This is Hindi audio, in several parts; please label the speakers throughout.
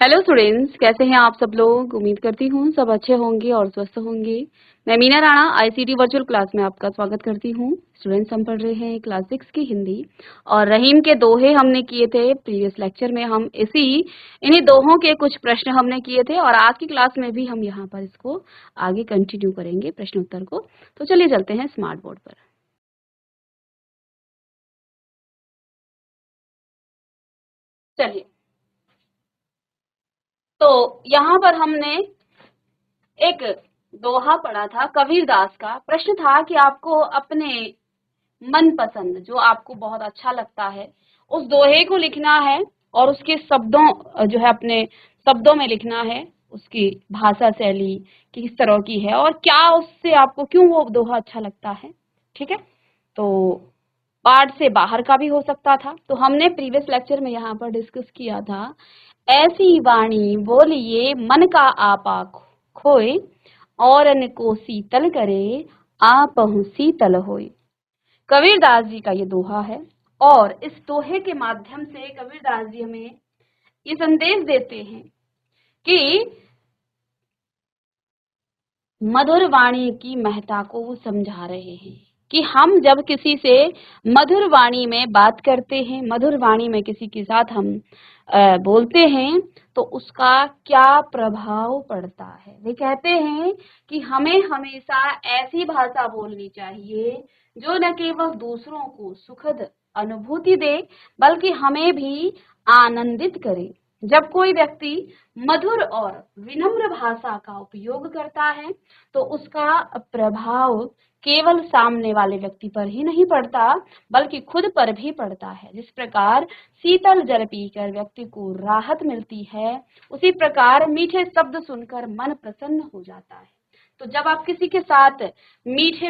Speaker 1: हेलो स्टूडेंट्स, कैसे हैं आप सब लोग। उम्मीद करती हूँ सब अच्छे होंगे और स्वस्थ होंगे। मैं Meena Rana ICT virtual class में आपका स्वागत करती हूँ। स्टूडेंट्स, हम पढ़ रहे हैं क्लास 6 की हिंदी और रहीम के दोहे हमने किए थे प्रीवियस लेक्चर में। हम इन्हीं दोहों के कुछ प्रश्न हमने किए थे और आज की क्लास में भी हम यहाँ पर इसको आगे कंटिन्यू करेंगे प्रश्न उत्तर को। तो चलिए चलते हैं स्मार्ट बोर्ड पर। चलिए, तो यहाँ पर हमने एक दोहा पढ़ा था कबीरदास का। प्रश्न था कि आपको अपने मनपसंद, जो आपको बहुत अच्छा लगता है, उस दोहे को लिखना है और उसके शब्दों जो है अपने शब्दों में लिखना है। उसकी भाषा शैली किस तरह की है और क्या उससे आपको क्यों वो दोहा अच्छा लगता है। ठीक है, तो पाठ से बाहर का भी हो सकता था। तो हमने प्रीवियस लेक्चर में यहाँ पर डिस्कस किया था, ऐसी वाणी बोलिए मन का आपा खोए, और को शीतल करे आपहु शीतल होए। कबीरदास जी का ये दोहा है और इस दोहे के माध्यम से कबीरदास जी हमें ये संदेश देते हैं कि मधुर वाणी की महत्ता को वो समझा रहे हैं कि हम जब किसी से मधुर वाणी में बात करते हैं, मधुर वाणी में किसी के साथ हम बोलते हैं, तो उसका क्या प्रभाव पड़ता है। वे कहते हैं कि हमें हमेशा ऐसी भाषा बोलनी चाहिए जो न केवल दूसरों को सुखद अनुभूति दे बल्कि हमें भी आनंदित करे। जब कोई व्यक्ति मधुर और विनम्र भाषा का उपयोग करता है तो उसका प्रभाव केवल सामने वाले व्यक्ति पर ही नहीं पड़ता बल्कि खुद पर भी पड़ता है। जिस प्रकार शीतल जल पीकर व्यक्ति को राहत मिलती है, उसी प्रकार मीठे शब्द सुनकर मन प्रसन्न हो जाता है। तो जब आप किसी के साथ मीठे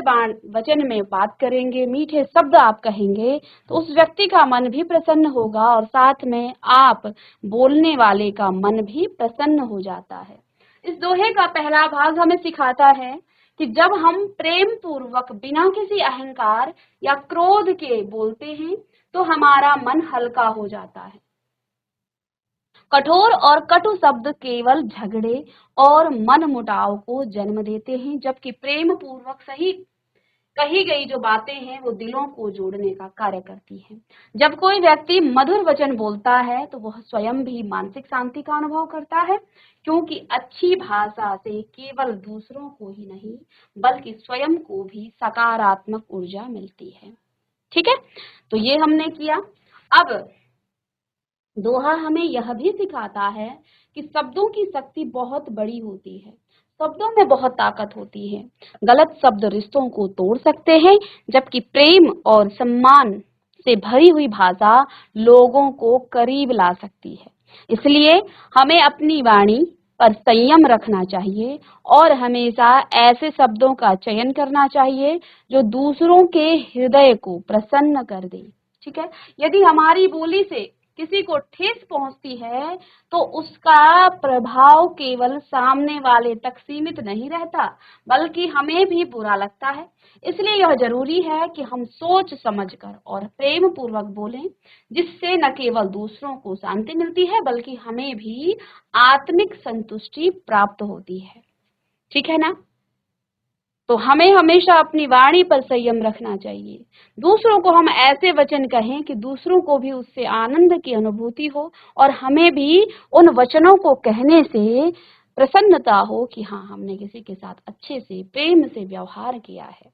Speaker 1: वचन में बात करेंगे, मीठे शब्द आप कहेंगे, तो उस व्यक्ति का मन भी प्रसन्न होगा और साथ में आप बोलने वाले का मन भी प्रसन्न हो जाता है। इस दोहे का पहला भाग हमें सिखाता है कि जब हम प्रेम पूर्वक बिना किसी अहंकार या क्रोध के बोलते हैं तो हमारा मन हल्का हो जाता है। कठोर और कटु शब्द केवल झगड़े और मनमुटाव को जन्म देते हैं, जबकि प्रेम पूर्वक सही कही गई जो बातें हैं वो दिलों को जोड़ने का कार्य करती हैं। जब कोई व्यक्ति मधुर वचन बोलता है तो वह स्वयं भी मानसिक शांति का अनुभव करता है, क्योंकि अच्छी भाषा से केवल दूसरों को ही नहीं बल्कि स्वयं को भी सकारात्मक ऊर्जा मिलती है। ठीक है, तो ये हमने किया। अब दोहा हमें यह भी सिखाता है कि शब्दों की शक्ति बहुत बड़ी होती है। शब्दों में बहुत ताकत होती है। गलत शब्द रिश्तों को तोड़ सकते हैं, जबकि प्रेम और सम्मान से भरी हुई भाषा लोगों को करीब ला सकती है। इसलिए हमें अपनी वाणी पर संयम रखना चाहिए और हमेशा ऐसे शब्दों का चयन करना चाहिए जो दूसरों के हृदय को प्रसन्न कर दे। ठीक है, यदि हमारी बोली से किसी को ठेस पहुंचती है तो उसका प्रभाव केवल सामने वाले तक सीमित नहीं रहता बल्कि हमें भी बुरा लगता है। इसलिए यह जरूरी है कि हम सोच समझकर और प्रेम पूर्वक बोलें, जिससे न केवल दूसरों को शांति मिलती है बल्कि हमें भी आत्मिक संतुष्टि प्राप्त होती है। ठीक है ना। तो हमें हमेशा अपनी वाणी पर संयम रखना चाहिए। दूसरों को हम ऐसे वचन कहें कि दूसरों को भी उससे आनंद की अनुभूति हो और हमें भी उन वचनों को कहने से प्रसन्नता हो कि हाँ, हमने किसी के साथ अच्छे से प्रेम से व्यवहार किया है।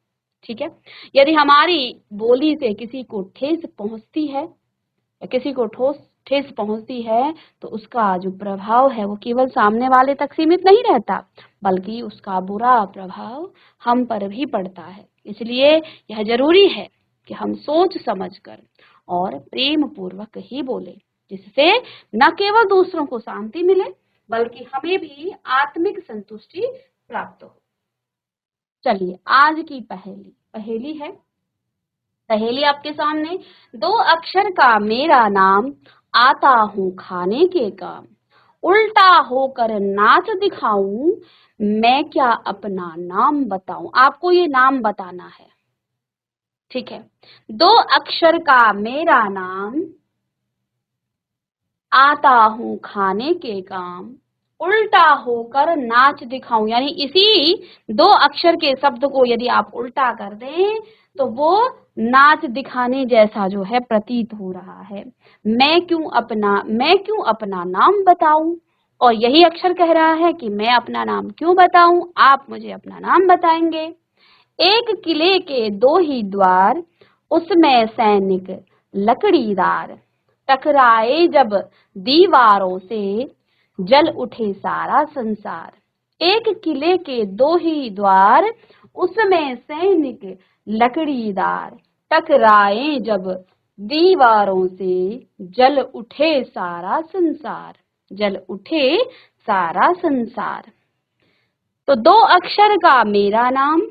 Speaker 1: ठीक है, यदि हमारी बोली से किसी को ठेस पहुंचती है या किसी को ठेस पहुंचती है तो उसका जो प्रभाव है वो केवल सामने वाले तक सीमित नहीं रहता बल्कि उसका बुरा प्रभाव हम पर भी पड़ता है। इसलिए यह जरूरी है कि हम सोच समझकर और प्रेम पूर्वक ही बोले, जिससे न केवल दूसरों को शांति मिले बल्कि हमें भी आत्मिक संतुष्टि प्राप्त हो। चलिए, आज की पहेली है। पहेली आपके सामने। दो अक्षर का मेरा नाम, आता हूँ खाने के काम, उल्टा होकर नाच दिखाऊं, मैं क्या अपना नाम बताऊं। आपको ये नाम बताना है। ठीक है, दो अक्षर का मेरा नाम, आता हूँ खाने के काम, उल्टा होकर नाच दिखाऊं। यानी इसी दो अक्षर के शब्द को यदि आप उल्टा कर दें तो वो नाच दिखाने जैसा जो है प्रतीत हो रहा है। मैं क्यों अपना नाम बताऊं, और यही अक्षर कह रहा है कि मैं अपना नाम क्यों बताऊं, आप मुझे अपना नाम बताएंगे। एक किले के दो ही द्वार, उसमें सैनिक लकड़ीदार, टकराए जब दीवारों से, जल उठे सारा संसार। एक किले के दो ही द्वार, उसमें सैनिक लकड़ीदार, टकराए जब दीवारों से, जल उठे सारा संसार। जल उठे सारा संसार। तो दो अक्षर का मेरा नाम,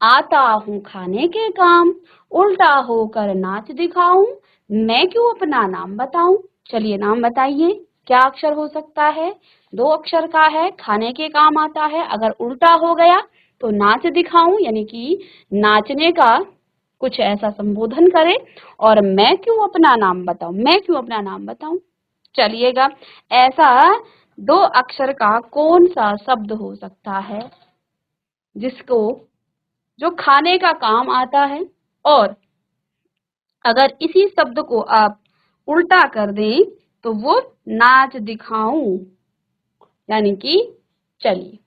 Speaker 1: आता हूँ खाने के काम, उल्टा होकर नाच दिखाऊं, मैं क्यों अपना नाम बताऊं। चलिए नाम बताइए, क्या अक्षर हो सकता है। दो अक्षर का है, खाने के काम आता है, अगर उल्टा हो गया तो नाच दिखाऊं यानी कि नाचने का कुछ ऐसा संबोधन करे, और मैं क्यों अपना नाम बताऊं, मैं क्यों अपना नाम बताऊं। चलिएगा, ऐसा दो अक्षर का कौन सा शब्द हो सकता है जिसको जो खाने का काम आता है, और अगर इसी शब्द को आप उल्टा कर दें तो वो नाच दिखाऊं यानी कि। चलिए,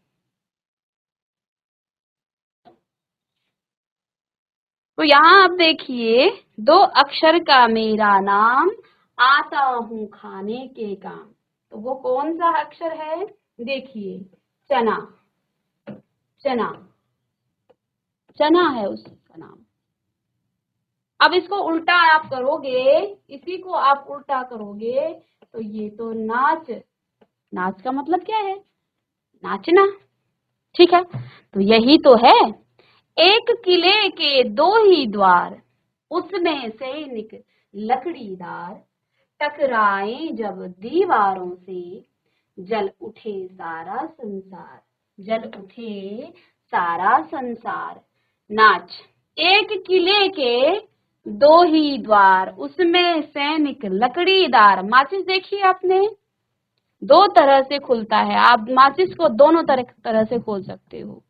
Speaker 1: तो यहाँ आप देखिए, दो अक्षर का मेरा नाम, आता हूँ खाने के काम। तो वो कौन सा अक्षर है, देखिए, चना। चना, चना है उसका नाम। अब इसको उल्टा आप करोगे, इसी को आप उल्टा करोगे तो ये तो नाच। नाच का मतलब क्या है, नाचना। ठीक है, तो यही तो है। एक किले के दो ही द्वार, उसमें सैनिक लकड़ीदार, टकराए जब दीवारों से, जल उठे सारा संसार। जल उठे सारा संसार। नाच। एक किले के दो ही द्वार, उसमें सैनिक लकड़ीदार। माचिस देखिए आपने, दो तरह से खुलता है, आप माचिस को दोनों तरह से खोल सकते हो।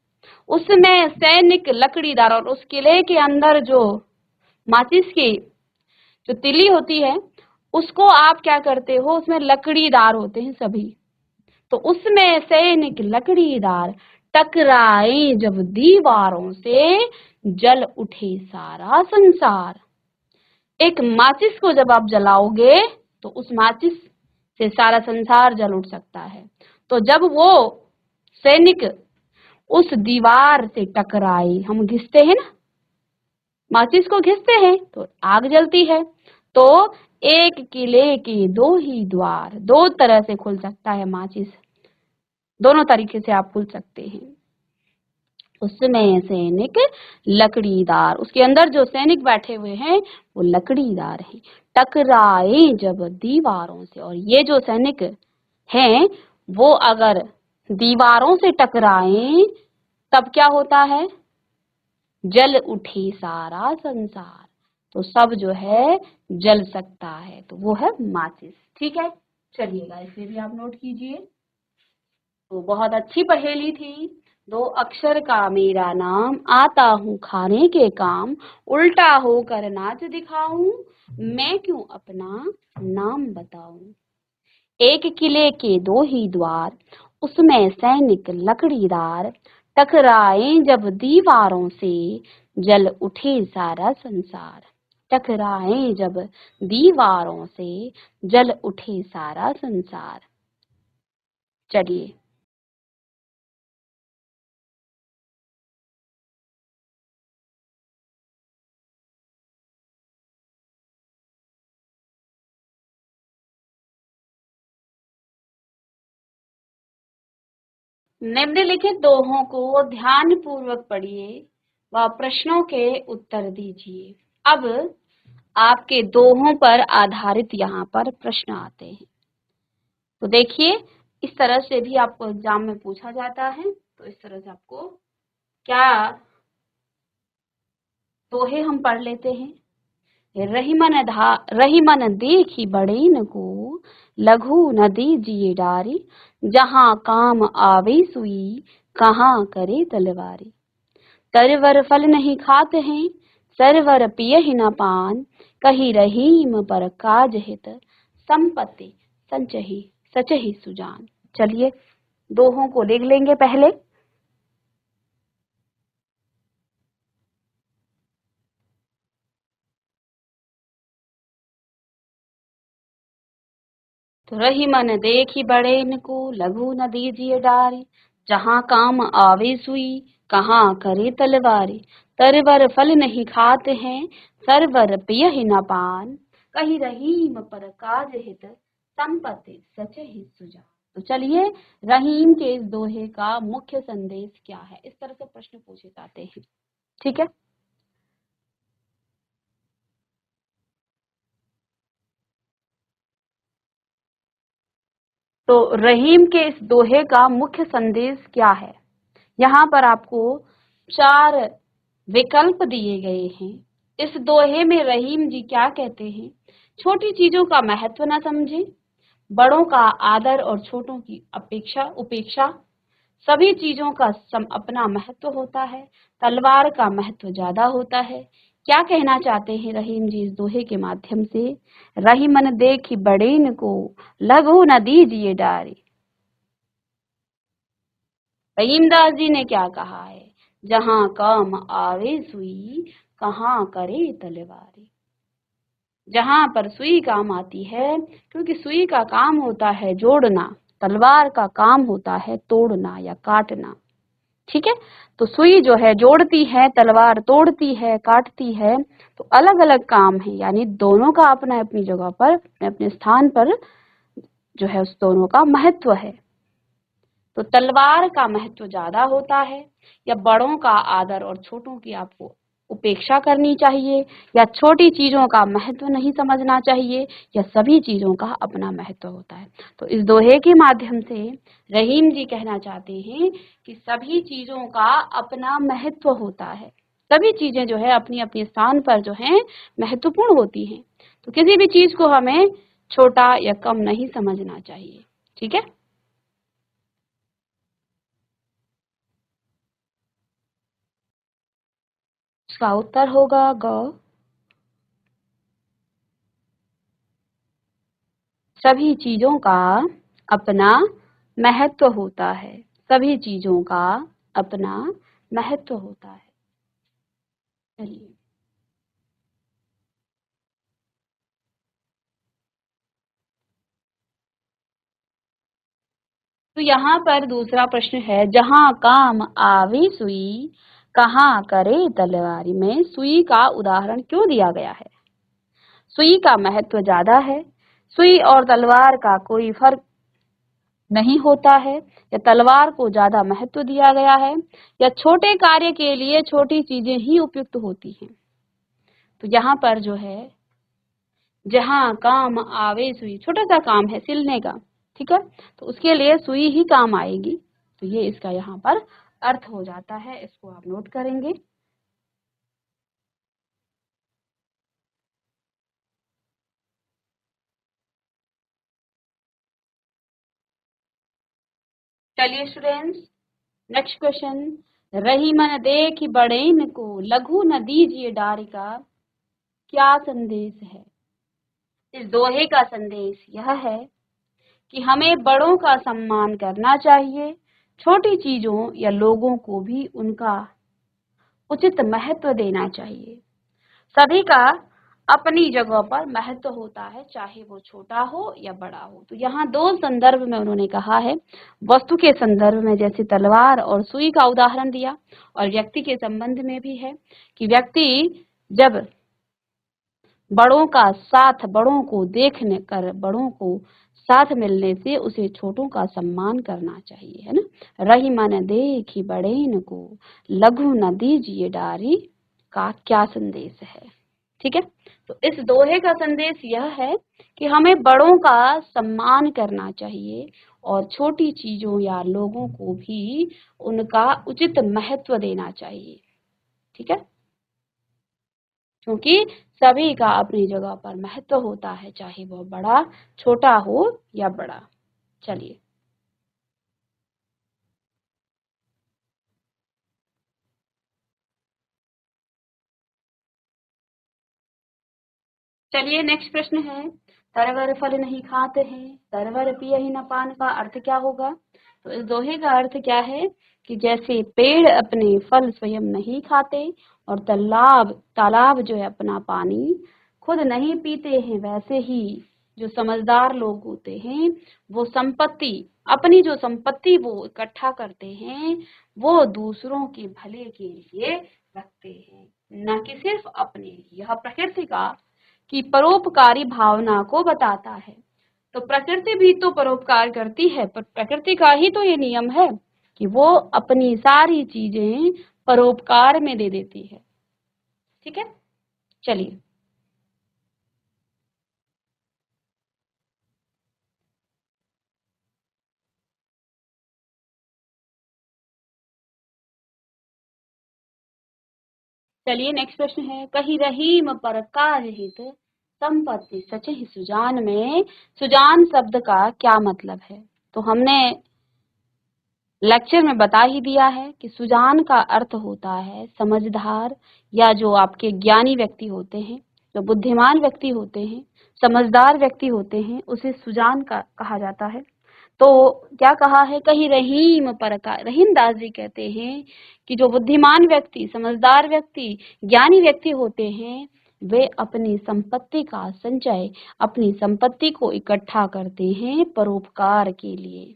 Speaker 1: उसमें सैनिक लकड़ीदार, और उस किले के अंदर जो माचिस की जो तिली होती है उसको आप क्या करते हो, उसमें लकड़ीदार होते हैं सभी। तो उसमें सैनिक लकड़ीदार, टकराए जब दीवारों से, जल उठे सारा संसार। एक माचिस को जब आप जलाओगे तो उस माचिस से सारा संसार जल उठ सकता है। तो जब वो सैनिक उस दीवार से टकराए, हम घिसते हैं ना, माचिस को घिसते हैं तो आग जलती है। तो एक किले के दो ही द्वार, दो तरह से खुल सकता है माचिस, दोनों तरीके से आप खुल सकते हैं। उसमें सैनिक लकड़ीदार, उसके अंदर जो सैनिक बैठे हुए हैं वो लकड़ीदार हैं, टकराए जब दीवारों से। और ये जो सैनिक हैं वो अगर दीवारों से टकराए तब क्या होता है, जल उठे सारा संसार। तो सब जो है जल सकता है, तो वो है माचिस। ठीक है, चलिएगा इसे भी आप नोट कीजिए। तो बहुत अच्छी पहेली थी। दो अक्षर का मेरा नाम, आता हूँ खाने के काम, उल्टा होकर नाच दिखाऊं, मैं क्यों अपना नाम बताऊं। एक किले के दो ही द्वार, उसमें सैनिक लकड़ीदार, टकराए जब दीवारों से, जल उठे सारा संसार। टकराए जब दीवारों से, जल उठे सारा संसार। चलिए, निम्नलिखित दोहों को ध्यान पूर्वक पढ़िए व प्रश्नों के उत्तर दीजिए। अब आपके दोहों पर आधारित यहाँ पर प्रश्न आते हैं। तो देखिए, इस तरह से भी आपको एग्जाम में पूछा जाता है। तो इस तरह से आपको क्या दोहे हम पढ़ लेते हैं। रही मन देखी बड़े न को, लघु न दीजिए डारी, जहाँ काम आवे सुई, कहाँ करे तलवारी। तरवर फल नहीं खाते हैं, सरवर पिय ही न पान, कही रहीम पर काज हित, संपत्ति संचही सचही सुजान। चलिए दोहों को लिख लेंगे पहले। तो रही मन देखी बड़े इनको, लघु न दीजिए डारी, जहाँ काम आवे सुई, कहाँ करे तलवारी। तरवर फल नहीं खाते हैं, सरवर पिय ही न पान, कही रहीम पर काज हित, संपत्ति सच ही सुजान। तो चलिए रहीम के इस दोहे का मुख्य संदेश क्या है, इस तरह से प्रश्न पूछे जाते हैं। ठीक है, तो रहीम के इस दोहे का मुख्य संदेश क्या है। यहाँ पर आपको 4 विकल्प दिए गए हैं। इस दोहे में रहीम जी क्या कहते हैं, छोटी चीजों का महत्व न समझें, बड़ों का आदर और छोटों की अपेक्षा उपेक्षा, सभी चीजों का अपना महत्व होता है, तलवार का महत्व ज्यादा होता है। क्या कहना चाहते हैं रहीम जी इस दोहे के माध्यम से, रही मन देखी बड़ेन को, लघु न दीजिए डारी। रहीमदास जी ने क्या कहा है, जहां काम आवे सुई, कहाँ करे तलवारी। जहां पर सुई काम आती है, क्योंकि सुई का काम होता है जोड़ना, तलवार का काम होता है तोड़ना या काटना। ठीक है, तो सुई जो है जोड़ती है, तलवार तोड़ती है, काटती है। तो अलग अलग काम है, यानी दोनों का अपना अपनी जगह पर, अपने स्थान पर जो है उस दोनों का महत्व है। तो तलवार का महत्व ज्यादा होता है, या बड़ों का आदर और छोटों की आपको उपेक्षा करनी चाहिए, या छोटी चीजों का महत्व नहीं समझना चाहिए, या सभी चीजों का अपना महत्व होता है। तो इस दोहे के माध्यम से रहीम जी कहना चाहते हैं कि सभी चीजों का अपना महत्व होता है, सभी चीजें जो है अपनी अपनी स्थान पर जो है महत्वपूर्ण होती हैं। तो किसी भी चीज को हमें छोटा या कम नहीं समझना चाहिए। ठीक है, इसका उत्तर होगा ग। सभी चीजों का अपना महत्व होता है, सभी चीजों का अपना महत्व होता है। चलिए, तो यहाँ पर दूसरा प्रश्न है, जहाँ काम आवे सुई, कहाँ करे तलवारी में सुई का उदाहरण क्यों दिया गया है। सुई का महत्व ज्यादा है, सुई और तलवार का कोई फर्क नहीं होता है, या तलवार को ज्यादा महत्व दिया गया है, या छोटे कार्य के लिए छोटी चीजें ही उपयुक्त होती हैं। तो यहाँ पर जो है, जहाँ काम आवे सुई, छोटा सा काम है सिलने का, ठीक है, तो उसके लिए सुई ही काम आएगी। तो ये इसका यहाँ पर अर्थ हो जाता है, इसको आप नोट करेंगे। चलिए स्टूडेंट्स, नेक्स्ट क्वेश्चन, रही मन देखी बड़ेन को, लघु न दीजिए डारी का क्या संदेश है। इस दोहे का संदेश यह है कि हमें बड़ों का सम्मान करना चाहिए, छोटी चीजों या लोगों को भी उनका उचित महत्व देना चाहिए। सभी का अपनी जगह पर महत्व होता है, चाहे वो छोटा हो या बड़ा हो। तो यहाँ 2 संदर्भ में उन्होंने कहा है, वस्तु के संदर्भ में जैसे तलवार और सुई का उदाहरण दिया, और व्यक्ति के संबंध में भी है कि व्यक्ति जब बड़ों का साथ, बड़ों को देखने कर, बड़ों को साथ मिलने से उसे छोटों का सम्मान करना चाहिए, है ना। रही मन देखी बड़ेन को, लघु न दीजिए डारी का क्या संदेश है। ठीक है, तो इस दोहे का संदेश यह है कि हमें बड़ों का सम्मान करना चाहिए, और छोटी चीजों या लोगों को भी उनका उचित महत्व देना चाहिए। ठीक है, क्योंकि सभी का अपनी जगह पर महत्व होता है, चाहे वह बड़ा छोटा हो या बड़ा। चलिए चलिए नेक्स्ट प्रश्न है, तरवर फल नहीं खाते हैं, तरवर पिय ही न पान का अर्थ क्या होगा? तो इस दोहे का अर्थ क्या है कि जैसे पेड़ अपने फल स्वयं नहीं खाते और तालाब तालाब जो है अपना पानी खुद नहीं पीते हैं, वैसे ही जो समझदार लोग होते हैं वो संपत्ति अपनी जो संपत्ति वो इकट्ठा करते हैं वो दूसरों के भले के लिए रखते हैं, न कि सिर्फ अपने लिए। यह प्रकृति का की परोपकारी भावना को बताता है। तो प्रकृति भी तो परोपकार करती है, पर प्रकृति का ही तो ये नियम है कि वो अपनी सारी चीजें परोपकार में दे देती है। ठीक है, चलिए चलिए नेक्स्ट प्रश्न है, कही रहीम पर कार्यहित संपत्ति सचहि सुजान में सुजान शब्द का क्या मतलब है? तो हमने लेक्चर में बता ही दिया है कि सुजान का अर्थ होता है समझदार या जो आपके ज्ञानी व्यक्ति होते हैं, जो बुद्धिमान व्यक्ति होते हैं, समझदार व्यक्ति होते हैं, उसे सुजान का कहा जाता है। तो क्या कहा है, कहीं रहीम पर का रहीम दास जी कहते हैं कि जो बुद्धिमान व्यक्ति, समझदार व्यक्ति, ज्ञानी व्यक्ति होते हैं वे अपनी संपत्ति का संचय, अपनी संपत्ति को इकट्ठा करते हैं परोपकार के लिए,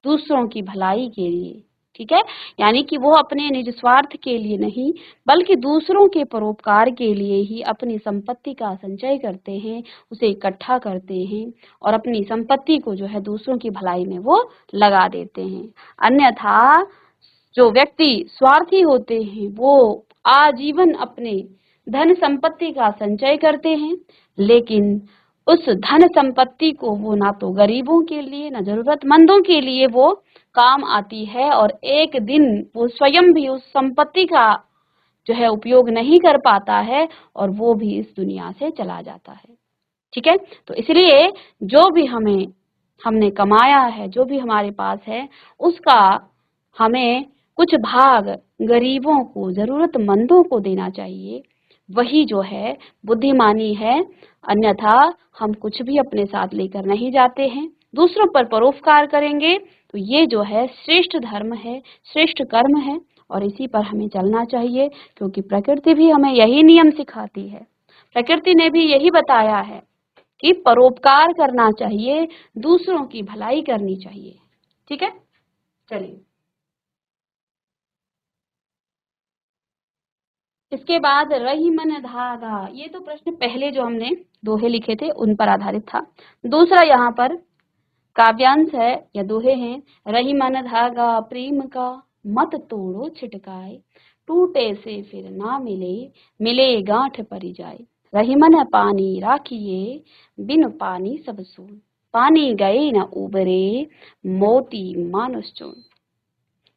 Speaker 1: दूसरों की भलाई के लिए। ठीक है, यानी कि वो अपने निज स्वार्थ के लिए नहीं बल्कि दूसरों के परोपकार के लिए ही अपनी संपत्ति का संचय करते हैं, उसे इकट्ठा करते हैं और अपनी संपत्ति को जो है दूसरों की भलाई में वो लगा देते हैं। अन्यथा जो व्यक्ति स्वार्थी होते हैं वो आजीवन अपने धन संपत्ति का संचय करते हैं, लेकिन उस धन संपत्ति को वो ना तो गरीबों के लिए ना जरूरतमंदों के लिए वो काम आती है, और एक दिन वो स्वयं भी उस संपत्ति का जो है उपयोग नहीं कर पाता है और वो भी इस दुनिया से चला जाता है। ठीक है, तो इसलिए जो भी हमने कमाया है, जो भी हमारे पास है, उसका हमें कुछ भाग गरीबों को, जरूरतमंदों को देना चाहिए। वही जो है बुद्धिमानी है, अन्यथा हम कुछ भी अपने साथ लेकर नहीं जाते हैं। दूसरों पर परोपकार करेंगे तो ये जो है श्रेष्ठ धर्म है, श्रेष्ठ कर्म है, और इसी पर हमें चलना चाहिए, क्योंकि प्रकृति भी हमें यही नियम सिखाती है। प्रकृति ने भी यही बताया है कि परोपकार करना चाहिए, दूसरों की भलाई करनी चाहिए। ठीक है, चलिए इसके बाद रही मन धागा, ये तो प्रश्न पहले जो हमने दोहे लिखे थे उन पर आधारित था। दूसरा यहाँ पर काव्यांश है या दोहे हैं, रही मन धागा प्रेम का, मत तोड़ो छिटकाए, टूटे से फिर ना मिले, मिले गांठ परी जाए, रही मन पानी राखिए, बिन पानी सब सून, पानी गए न उबरे, मोती मानुष चून।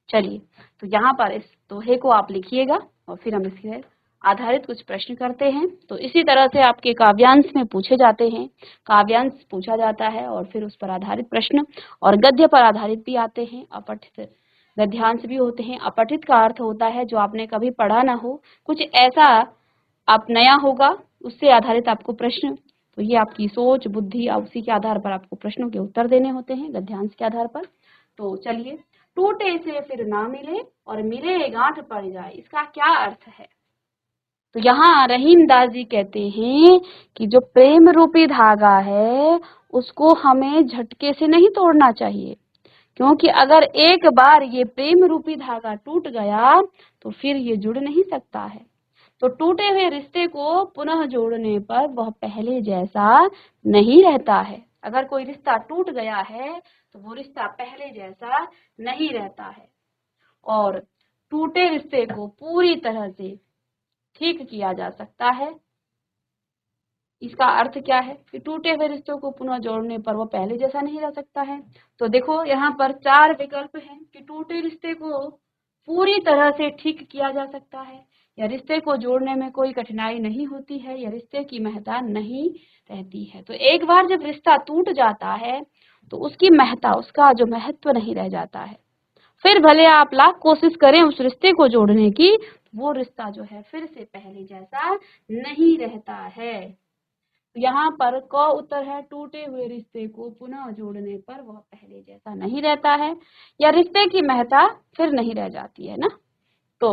Speaker 1: चलिए, तो यहाँ पर इस दोहे को आप लिखिएगा और फिर हम इसके आधारित कुछ प्रश्न करते हैं। तो इसी तरह से आपके काव्यांश में पूछे जाते हैं, काव्यांश पूछा जाता है और फिर उस पर आधारित प्रश्न, और गद्य पर आधारित भी आते हैं, अपठित गद्यांश भी होते हैं। अपठित का अर्थ होता है जो आपने कभी पढ़ा ना हो, कुछ ऐसा आप नया होगा, उससे आधारित आपको प्रश्न, तो ये आपकी सोच बुद्धि और उसी के आधार पर आपको प्रश्नों के उत्तर देने होते हैं गद्यांश के आधार पर। तो चलिए, टूटे से फिर ना मिले और मिले गांठ पड़ जाए, इसका क्या अर्थ है? तो यहाँ रहीम दास जी कहते हैं कि जो प्रेम रूपी धागा है उसको हमें झटके से नहीं तोड़ना चाहिए, क्योंकि अगर एक बार ये प्रेम रूपी धागा टूट गया तो फिर ये जुड़ नहीं सकता है। तो टूटे हुए रिश्ते को पुनः जोड़ने पर वह पहले जैसा नहीं रहता है। अगर कोई रिश्ता टूट गया है तो वो रिश्ता पहले जैसा नहीं रहता है, और टूटे रिश्ते को पूरी तरह से ठीक किया जा सकता है। इसका अर्थ क्या है कि टूटे हुए रिश्तों को पुनः जोड़ने पर वो पहले जैसा नहीं रह सकता है। तो देखो यहाँ पर 4 विकल्प हैं कि टूटे रिश्ते को पूरी तरह से ठीक किया जा सकता है, या रिश्ते को जोड़ने में कोई कठिनाई नहीं होती है, या रिश्ते की महत्ता नहीं रहती है। तो एक बार जब रिश्ता टूट जाता है तो उसकी महत्ता, उसका जो महत्व नहीं रह जाता है। फिर भले आप लाख कोशिश करें उस रिश्ते को जोड़ने की, वो रिश्ता जो है फिर से पहले जैसा नहीं रहता है। यहाँ पर क उत्तर है, टूटे हुए रिश्ते को पुनः जोड़ने पर वह पहले जैसा नहीं रहता है, या रिश्ते की महत्ता फिर नहीं रह जाती है ना। तो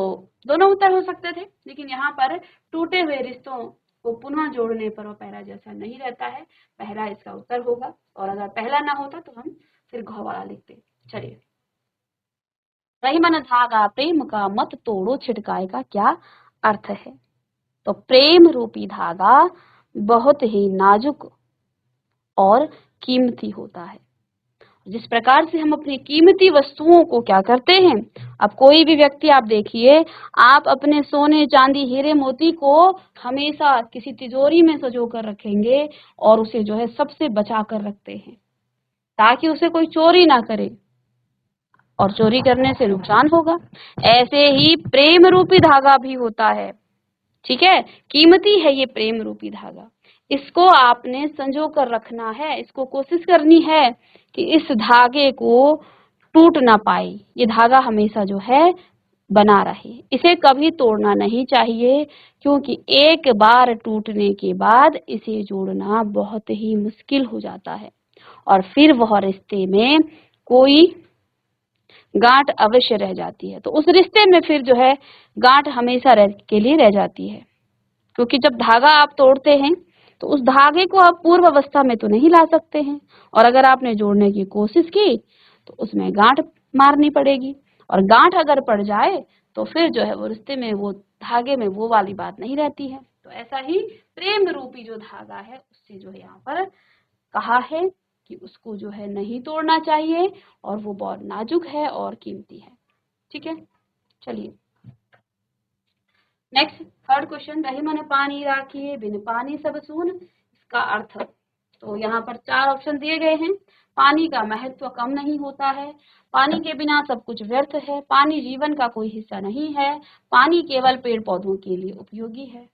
Speaker 1: दोनों उत्तर हो सकते थे, लेकिन यहाँ पर टूटे हुए रिश्तों को पुनः जोड़ने पर वह पहला जैसा नहीं रहता है, पहला इसका उत्तर होगा। और अगर पहला ना होता तो हम फिर घ वाला लिखते। चलिए, रही मन धागा प्रेम का मत तोड़ो छिटकाए का क्या अर्थ है? तो प्रेम रूपी धागा बहुत ही नाजुक और कीमती होता है। जिस प्रकार से हम अपनी कीमती वस्तुओं को क्या करते हैं, अब कोई भी व्यक्ति आप देखिए, आप अपने सोने चांदी हीरे मोती को हमेशा किसी तिजोरी में सजो कर रखेंगे और उसे जो है सबसे बचा कर रखते हैं ताकि उसे कोई चोरी ना करे, और चोरी करने से नुकसान होगा। ऐसे ही प्रेम रूपी धागा भी होता है, ठीक है, कीमती है ये प्रेम रूपी धागा। इसको आपने संजो कर रखना है, इसको कोशिश करनी है कि इस धागे को टूट ना पाए, ये धागा हमेशा जो है बना रहे, इसे कभी तोड़ना नहीं चाहिए, क्योंकि एक बार टूटने के बाद इसे जोड़ना बहुत ही मुश्किल हो जाता है और फिर वह रिश्ते में कोई गांठ अवश्य रह जाती है। तो उस रिश्ते में फिर जो है गांठ हमेशा के लिए रह जाती है, क्योंकि जब धागा आप तोड़ते हैं तो उस धागे को आप पूर्व अवस्था में तो नहीं ला सकते हैं, और अगर आपने जोड़ने की कोशिश की तो उसमें गांठ मारनी पड़ेगी, और गांठ अगर पड़ जाए तो फिर जो है वो रिश्ते में, वो धागे में वो वाली बात नहीं रहती है। तो ऐसा ही प्रेम रूपी जो धागा है उससे जो है यहाँ पर कहा है कि उसको जो है नहीं तोड़ना चाहिए, और वो बहुत नाजुक है और कीमती है। ठीक है, चलिए नेक्स्ट थर्ड क्वेश्चन, रही मन पानी राखिए बिन पानी सब सून, इसका अर्थ। तो यहाँ पर चार ऑप्शन दिए गए हैं। पानी का महत्व कम नहीं होता है, पानी के बिना सब कुछ व्यर्थ है, पानी जीवन का कोई हिस्सा नहीं है, पानी केवल पेड़ पौधों के लिए उपयोगी है।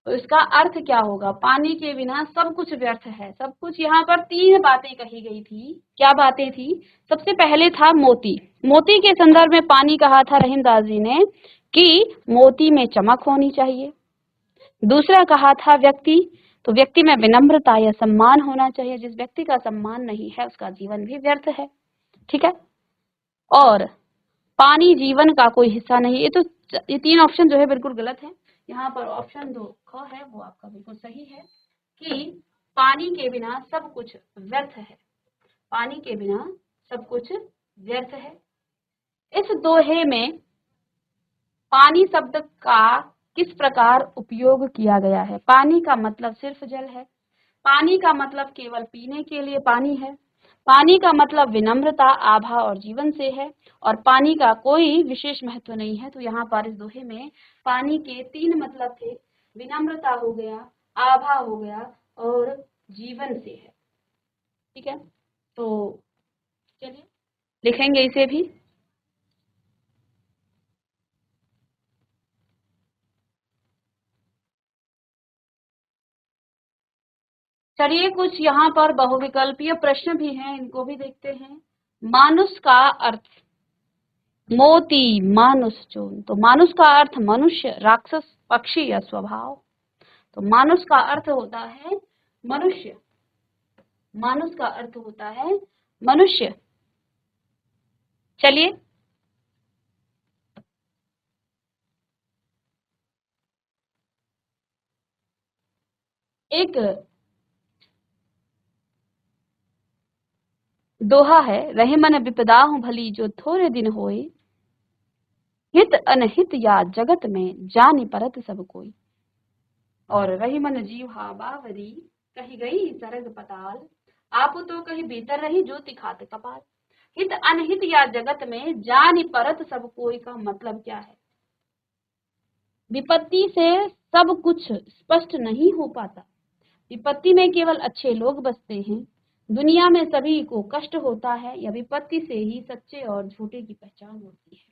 Speaker 1: तो इसका अर्थ क्या होगा? पानी के बिना सब कुछ व्यर्थ है, सब कुछ। यहाँ पर तीन बातें कही गई थी। क्या बातें थी? सबसे पहले था मोती, मोती के संदर्भ में पानी कहा था रहीमदास जी ने कि मोती में चमक होनी चाहिए। दूसरा कहा था व्यक्ति, तो व्यक्ति में विनम्रता या सम्मान होना चाहिए, जिस व्यक्ति का सम्मान नहीं है उसका जीवन भी व्यर्थ है। ठीक है, और पानी जीवन का कोई हिस्सा नहीं। ये तीन ऑप्शन जो है बिल्कुल गलत है। यहाँ पर ऑप्शन 2 ख है वो आपका बिल्कुल सही है कि पानी के बिना सब कुछ व्यर्थ है, पानी के बिना सब कुछ व्यर्थ है। इस दोहे में पानी शब्द का किस प्रकार उपयोग किया गया है? पानी का मतलब सिर्फ जल है, पानी का मतलब केवल पीने के लिए पानी है, पानी का मतलब विनम्रता, आभा और जीवन से है, और पानी का कोई विशेष महत्व नहीं है। तो यहाँ पर इस दोहे में पानी के तीन मतलब थे, विनम्रता हो गया, आभा हो गया और जीवन से है। ठीक है, तो चलिए लिखेंगे इसे भी। चलिए कुछ यहाँ पर बहुविकल्पीय प्रश्न भी हैं, इनको भी देखते हैं। मानुष का अर्थ, मोती मानुष चून, तो मानुष का अर्थ मनुष्य, राक्षस, पक्षी या स्वभाव। तो मानुष का अर्थ होता है मनुष्य, मानुष का अर्थ होता है मनुष्य। चलिए एक दोहा है, रहे मन विपदा हूँ भली जो थोड़े दिन होए, हित अनहित या जगत में जानी परत सब कोई। और रही मन जीव हा बावरी, कही गई सरग पताल, आप तो कहीं भीतर रही ज्योति खात कपाल। हित अनहित या जगत में जानी परत सब कोई का मतलब क्या है? विपत्ति से सब कुछ स्पष्ट नहीं हो पाता, विपत्ति में केवल अच्छे लोग बसते हैं, दुनिया में सभी को कष्ट होता है, या विपत्ति से ही सच्चे और झूठे की पहचान होती है।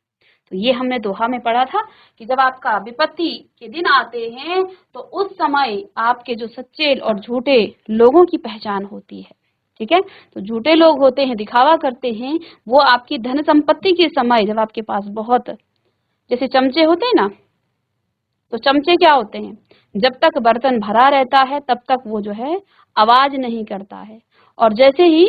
Speaker 1: तो ये हमने दोहा में पढ़ा था कि जब आपका विपत्ति के दिन आते हैं तो उस समय आपके जो सच्चे और झूठे लोगों की पहचान होती है। ठीक है, तो झूठे लोग होते हैं, दिखावा करते हैं, वो आपकी धन संपत्ति के समय जब आपके पास बहुत, जैसे चमचे होते हैं ना, तो चमचे क्या होते हैं, जब तक बर्तन भरा रहता है तब तक वो जो है आवाज नहीं करता है, और जैसे ही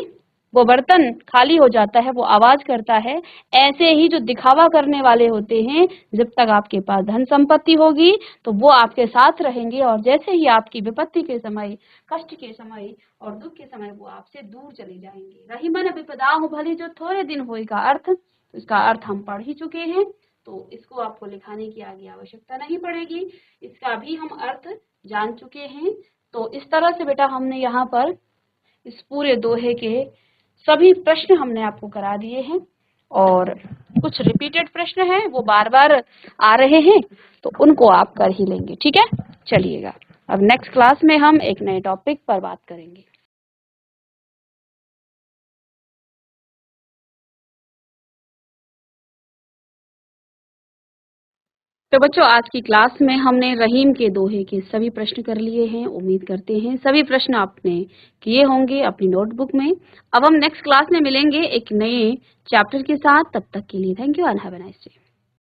Speaker 1: वो बर्तन खाली हो जाता है वो आवाज करता है। ऐसे ही जो दिखावा करने वाले होते हैं, जब तक आपके पास धन संपत्ति होगी तो वो आपके साथ रहेंगे, और जैसे ही आपकी विपत्ति के समय, कष्ट के समय और दुख के समय वो आपसे दूर चले जाएंगे। रही मन विपदा हो भली जो थोड़े दिन होएगा अर्थ, तो इसका अर्थ हम पढ़ ही चुके हैं, तो इसको आपको लिखाने की आगे आवश्यकता नहीं पड़ेगी, इसका भी हम अर्थ जान चुके हैं। तो इस तरह से बेटा हमने यहाँ पर इस पूरे दोहे के सभी प्रश्न हमने आपको करा दिए हैं, और कुछ रिपीटेड प्रश्न हैं वो बार बार आ रहे हैं, तो उनको आप कर ही लेंगे। ठीक है, चलिएगा अब नेक्स्ट क्लास में हम एक नए टॉपिक पर बात करेंगे। तो बच्चों, आज की क्लास में हमने रहीम के दोहे के सभी प्रश्न कर लिए हैं। उम्मीद करते हैं सभी प्रश्न आपने किए होंगे अपनी नोटबुक में। अब हम नेक्स्ट क्लास में मिलेंगे एक नए चैप्टर के साथ। तब तक के लिए thank you and have a nice day.